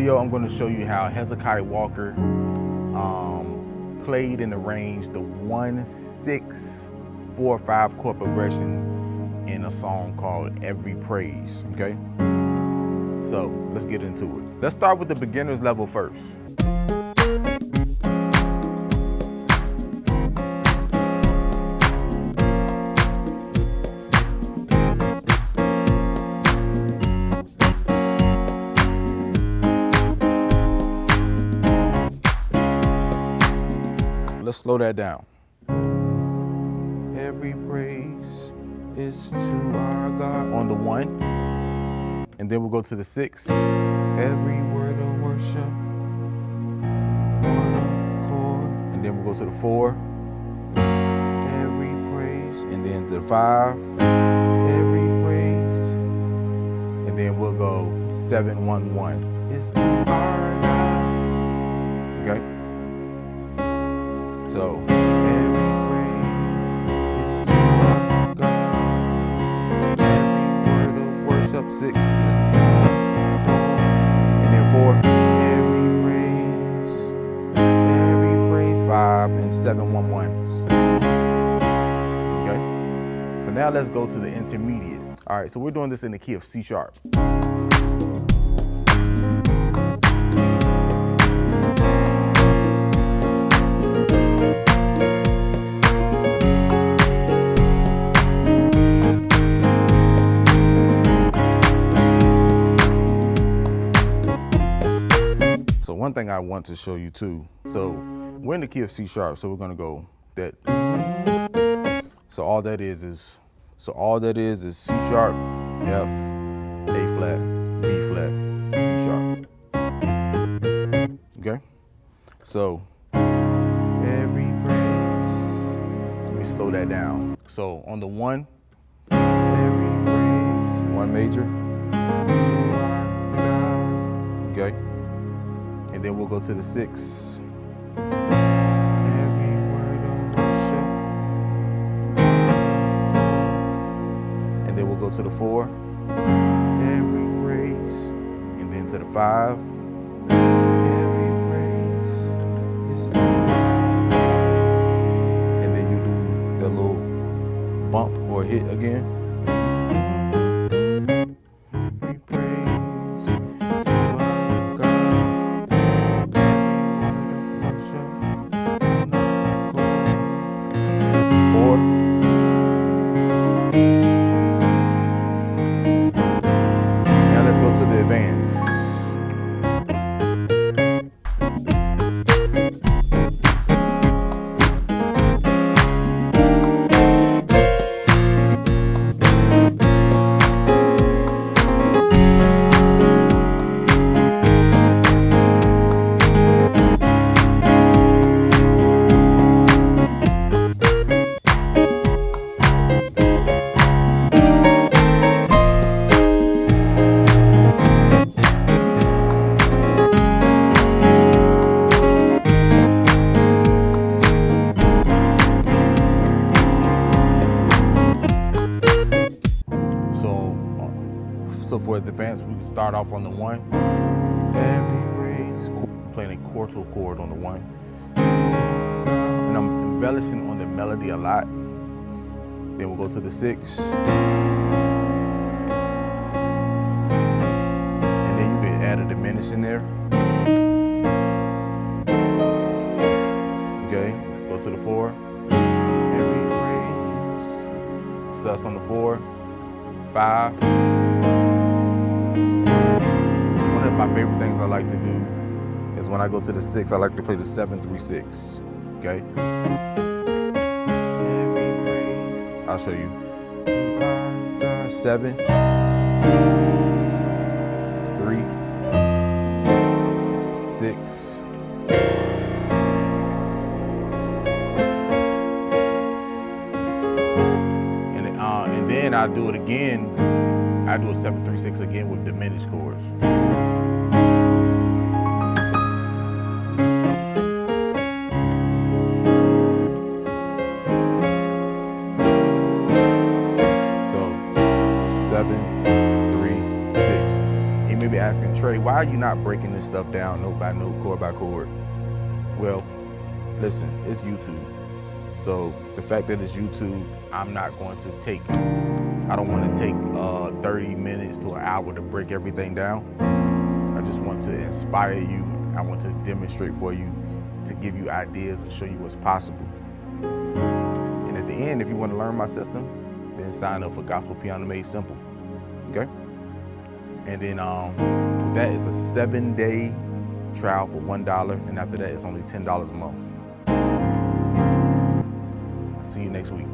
video, I'm going to show you how Hezekiah Walker played in the range the 1-6-4-5 chord progression in a song called Every Praise, okay? So let's get into it. Let's start with the beginner's level first. Let's slow that down. Every praise is to our God on the 1, and then we'll go to the 6. Every word of worship, one chord, and then we'll go to the 4. Every praise, and then to the 5. Every praise, and then we'll go 7-1-1. It's to our God. Okay. So, every praise is to our God. Every word of worship, 6 is 1 chord. And then 4. Every praise, 5, and 7-1-1. Okay? So now let's go to the intermediate. All right, so we're doing this in the key of C sharp. So one thing I want to show you too, so we're in the key of C sharp, so we're gonna go that. So all that is C sharp, F, A flat, B flat, C sharp. Okay? So every praise, let me slow that down. So on the 1, every praise, 1 major, to our God. Okay? And then we'll go to the 6. Every word of worship. And then we'll go to the 4. Every praise. And then to the 5. Every praise is to God. And then you do the little bump or hit again. So for advance, we can start off on the 1. Every praise, playing a quartal chord on the 1. And I'm embellishing on the melody a lot. Then we'll go to the 6. And then you can add a diminish in there. Okay, go to the 4. Every praise, sus on the 4. 5. My favorite things I like to do is when I go to the 6, I like to play the 7-3-6. Okay? Every praise. I'll show you. 7, 3, 6. And then I do it again. I do a 7-3-6 again with diminished chords. So 7, 3, 6. You may be asking, Trey, why are you not breaking this stuff down note by note, chord by chord? Well, listen, it's YouTube. So the fact that it's YouTube, I'm not going to take, I don't want to take 30 minutes to an hour to break everything down. I just want to inspire you. I want to demonstrate for you, to give you ideas and show you what's possible. And at the end, if you want to learn my system, then sign up for Gospel Piano Made Simple, okay? And then that is a 7-day trial for $1, and after that, it's only $10 a month. I'll see you next week.